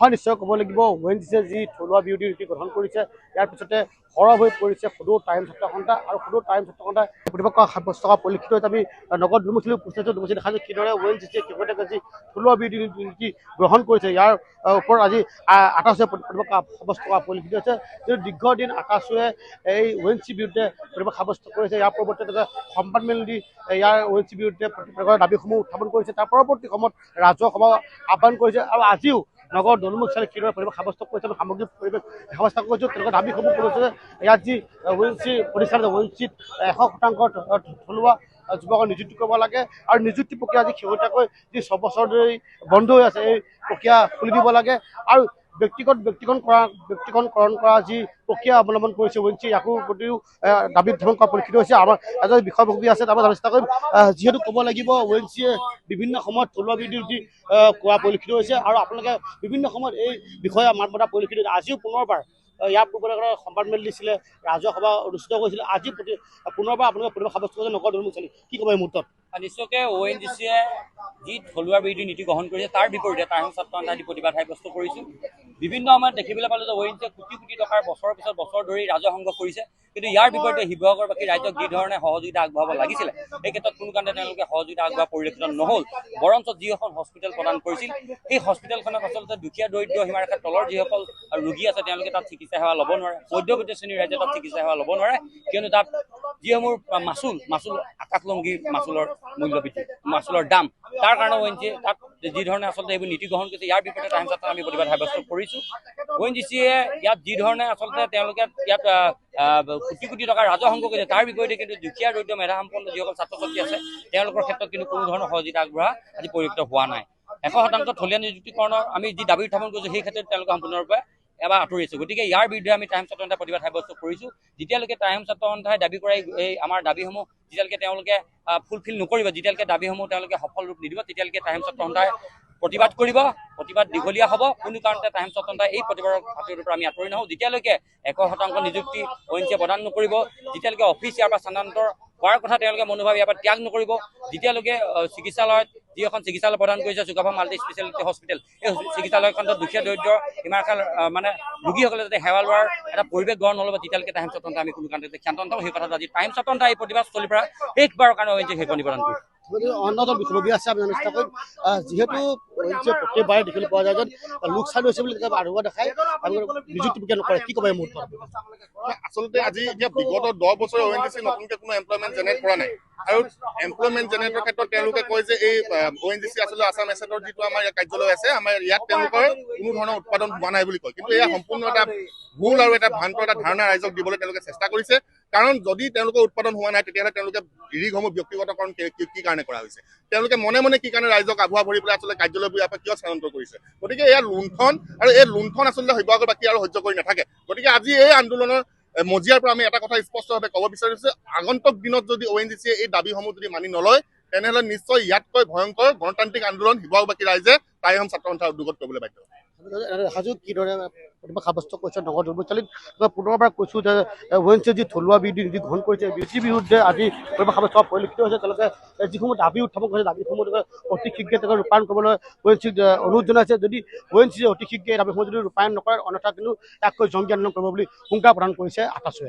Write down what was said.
হয় নিশ্চয় ক'ব লাগিব ONGC যি থলুৱা বিৰোধী নীতি গ্ৰহণ কৰিছে ইয়াৰ পিছতে সৰব হৈ পৰিছে সদৌ টাইম ছাত্ৰ সন্থা আৰু সদৌ টাইম ছাত্ৰ সন্থাই প্ৰতিপক্ষ সাব্যস্ত কৰা পৰিলক্ষিত হৈছে। আমি নগদ দুমুখী উপস্থিত দেখা যায় কিদৰে ONGC শেহতীয়াকৈ যি থলুৱা বিৰোধী নীতি গ্ৰহণ কৰিছে ইয়াৰ ওপৰত আজি আকাশে প্ৰতিপক্ষ সাব্যস্ত কৰা পৰিলক্ষিত হৈছে। যিটো দীৰ্ঘদিন আকাশে এই ONGC বিৰুদ্ধে প্ৰতিপক্ষ সাব্যস্ত কৰিছে ইয়াৰ পৰৱৰ্তী সংবাদমেল দি ইয়াৰ ONGC বিৰুদ্ধে প্ৰতিপক্ষৰ দাবীসমূহ উত্থাপন কৰিছে। তাৰ পৰৱৰ্তী সময়ত ৰাজহুৱা সভা আহ্বান কৰিছে আৰু আজিও নগৰ দলমুখ চালে কিদৰে পৰিৱেশ সাব্যস্ত কৰিছে আমি সামগ্ৰিক পৰিৱেশ সাব্যস্ত কৰিছোঁ। তেওঁলোকৰ দাবীসমূহ কৰিছে যে ইয়াত যি ONGC প্ৰতিষ্ঠান ONGCত 100% থলুৱা যুৱকক নিযুক্তি কৰিব লাগে আৰু নিযুক্তি প্ৰক্ৰিয়া আজি শেহতীয়াকৈ যি 6 বছৰ ধৰি বন্ধ হৈ আছে এই প্ৰক্ৰিয়া খুলি দিব লাগে আৰু ব্যক্তিকৰণ কৰা যি প্ৰক্ৰিয়া অৱলম্বন কৰিছে ONGC ইয়াকো প্ৰতিও দাবী উত্থাপন কৰা পৰিলক্ষিত হৈছে। আমাৰ এজন বিষয়ববী আছে তাৰ চেষ্টা কৰিম। যিহেতু ক'ব লাগিব ONGCয়ে বিভিন্ন সময়ত থলুৱা বিৰোধী কোৱা পৰিলক্ষিত হৈছে আৰু আপোনালোকে বিভিন্ন সময়ত এই বিষয়ে মাত মতা পৰিলক্ষিত হৈছে। আজিও পুনৰবাৰ ইয়াৰ পূৰ্বে সংবাদমেল দিছিলে, ৰাজহুৱা সভা অনুষ্ঠিত কৰিছিলে। আজি পুনৰবাৰ আপোনালোকে প্ৰতিবাদ সাব্যস্ত কৰিছে নগৰ দলমুখ চালি কি ক'ব এই মুহূৰ্তত? নিশ্চয়কৈ ONGCয়ে যি থলুৱা বিৰোধী নীতি গ্ৰহণ কৰিছে তাৰ বিপৰীতে টাইম ছাত্ৰ সন্থাই আজি প্ৰতিবাদ সাব্যস্ত কৰিছোঁ। বিভিন্ন সময়ত দেখিবলৈ পালোঁ যে ONGCয়ে কোটি কোটি টকাৰ বছৰৰ পিছত বছৰ ধৰি ৰাজহ সংগ্ৰহ কৰিছে, কিন্তু ইয়াৰ বিপৰীতে শিৱসাগৰবাসী ৰাইজক যি ধৰণে সহযোগিতা আগবঢ়াব লাগিছিলে এই ক্ষেত্ৰত কোনো কাৰণে তেওঁলোকে সহযোগিতা আগবঢ়োৱা পৰিলক্ষিত নহ'ল। বৰঞ্চ যি এখন হস্পিটেল প্ৰদান কৰিছিল সেই হস্পিটেলখনত আচলতে দুখীয়া দৰিদ্ৰ সীমাৰেখাৰ তলৰ যিসকল ৰোগী আছে তেওঁলোকে তাত চিকিৎসা সেৱা ল'ব নোৱাৰে। মধ্যবিত্ত শ্ৰেণীৰ ৰাইজে তাত চিকিৎসা সেৱা ল'ব নোৱাৰে, কিয়নো তাত যিসমূহ মাচুল আকাশলংঘী মাচুলৰ মূল্য বৃদ্ধি, মাচুলৰ দাম, তাৰ কাৰণে ONGCয়ে তাত যি ধৰণে আচলতে এইবোৰ নীতি গ্ৰহণ কৰিছে ইয়াৰ বিপৰীতে টাইম ছাত্ৰ আমি প্ৰতিবাদ সাব্যস্ত কৰিছোঁ। ONGCয়ে ইয়াত যি ধৰণে আচলতে তেওঁলোকে ইয়াত কোটি কোটি টকা ৰাজহ সংগ্ৰহ কৰিছে তাৰ বিপৰীতে কিন্তু দুখীয়া দৰিদ্ৰ মেধাসম্পন্ন যিসকল ছাত্ৰ ছাত্ৰী আছে তেওঁলোকৰ ক্ষেত্ৰত কিন্তু কোনো ধৰণৰ সহযোগিতা আগবঢ়া আজি পৰিলক্ষিত হোৱা নাই। 100% থলুৱা নিযুক্তিকৰণৰ আমি যি দাবী উত্থাপন কৰিছোঁ সেই ক্ষেত্ৰত তেওঁলোকে সম্পূৰ্ণৰূপে এবাৰ আঁতৰিছোঁ। গতিকে ইয়াৰ বিৰুদ্ধে আমি টাইম ছাত্ৰ সন্থাই প্ৰতিবাদ সাব্যস্ত কৰিছোঁ। যেতিয়ালৈকে টাইম ছাত্ৰ সন্থাই দাবী কৰা এই আমাৰ দাবীসমূহ যেতিয়ালৈকে তেওঁলোকে ফুলফিল নকৰিব, যেতিয়ালৈকে দাবীসমূহ তেওঁলোকে সফল ৰূপ নিদিব, তেতিয়ালৈকে টাইম ছাত্ৰ সন্থাই প্ৰতিবাদ কৰিব। প্ৰতিবাদ দীঘলীয়া হ'ব। কোনো কাৰণতে টাইম ছাত্ৰ সন্থাই এই প্ৰতিবাদৰ হাতোৰৰ পৰা আমি আঁতৰি নহওঁ। যেতিয়ালৈকে 100% নিযুক্তি ONGCয়ে প্ৰদান নকৰিব, যেতিয়ালৈকে অফিচ ইয়াৰ পৰা স্থানান্তৰ কৰাৰ কথা তেওঁলোকে মনোভাৱ ইয়াৰ পৰা ত্যাগ নকৰিব, যেতিয়ালৈকে চিকিৎসালয়ত যি এখন চিকিৎসালয় প্ৰদান কৰিছে চুকাফা মাল্টি স্পেচিয়েলিটি হস্পিটেল, এই চিকিৎসালয়খনত দুখীয়া দৰিদ্ৰ সীমাৰেখাৰ মানে ৰোগীসকলে যাতে সেৱা লোৱাৰ এটা পৰিৱেশ গঢ় নল'ব, তেতিয়ালৈকে টাইম ছাত্ৰ সন্থাই আমি কোনো কাৰণতে ক্ষান্ত নহওঁ। সেই কথাটো আজি টাইম ছাত্ৰ সন্থাই এই প্ৰতিবাদস্থলীৰ পৰা শেষবাৰৰ কাৰণে ONGCয়ে সেইখন নিবেদন কৰিছে। অন্যতম বিষয়ববী আছে আমি চেষ্টা কৰিম। যিহেতু ONGCয়ে প্ৰত্যেকবাৰে দেখিবলৈ পোৱা যায় যেন লোকচান হৈছে বুলি আৰুৱা দেখাই নিযুক্তি প্ৰক্ৰিয়া নকৰে, কি ক'ব এই মুহূৰ্তত? আচলতে আজি এতিয়া বিগত 10 বছৰে ONGCয়ে নতুনকৈ কোনো এমপ্লয়মেণ্ট জেনেৰেট কৰা নাই আৰু এমপ্লয়মেণ্ট জেনেৰেটৰ ক্ষেত্ৰত তেওঁলোকে কয় যে এই ONGC আচলতে আছাম এছেটৰ যিটো আমাৰ কাৰ্যালয় আছে আমাৰ ইয়াত তেওঁলোকৰ কোনো ধৰণৰ উৎপাদন হোৱা নাই বুলি কয়, কিন্তু এয়া সম্পূৰ্ণ এটা ভুল আৰু এটা ভ্ৰান্ত এটা ধাৰণা ৰাইজক দিবলৈ তেওঁলোকে চেষ্টা কৰিছে। কাৰণ যদি তেওঁলোকৰ উৎপাদন হোৱা নাই তেতিয়াহ'লে তেওঁলোকে ৰিগসমূহ ব্যক্তিগতকৰণ কি কাৰণে কৰা হৈছে, তেওঁলোকে মনে মনে কি কাৰণে ৰাইজক আভুৱা ভৰি পেলাই আচলতে কাৰ্যালয়বোৰ ইয়াৰ পৰা কিয় স্থানান্তৰ কৰিছে। গতিকে এয়া লুণ্ঠন আৰু এই লুণ্ঠন আচলতে শিৱসাগৰবাসী আৰু সহ্য কৰি নাথাকে। গতিকে আজি এই আন্দোলনৰ মজিয়াৰ পৰা আমি এটা কথা স্পষ্টভাৱে ক'ব বিচাৰিছোঁ, আগন্তুক দিনত যদি ONGCয়ে এই দাবীসমূহ যদি মানি নলয় তেনেহ'লে নিশ্চয় ইয়াতকৈ ভয়ংকৰ গণতান্ত্ৰিক আন্দোলন শিৱসাগৰবাসী ৰাইজে টাইম ছাত্ৰ সন্থাৰ উদ্যোগত কৰিবলৈ বাধ্য। সাজু কিদৰে প্ৰতিবাদ সাব্যস্ত কৰিছে নগৰ দলমুখ চালিত পুনৰবাৰ কৈছোঁ যে ONGCয়ে যি থলুৱা বিৰোধী নীতি গ্ৰহণ কৰিছে BJP বিৰুদ্ধে আজি প্ৰতিবাদ সাব্যস্ত হোৱা পৰিলক্ষিত হৈছে। তেওঁলোকে যিসমূহ দাবী উত্থাপন কৰিছে দাবীসমূহ অতি শীঘ্ৰে তেওঁলোকে ৰূপায়ণ কৰিবলৈ ONGCক অনুৰোধ জনাইছে। যদি ONGCয়ে অতি শীঘ্ৰে এই দাবীসমূহ যদি ৰূপায়ণ নকৰে অন্যথা কিন্তু ইয়াতকৈ জংগী আন্দোলন কৰিব বুলি হুংকাৰ প্ৰদান কৰিছে আকাশে।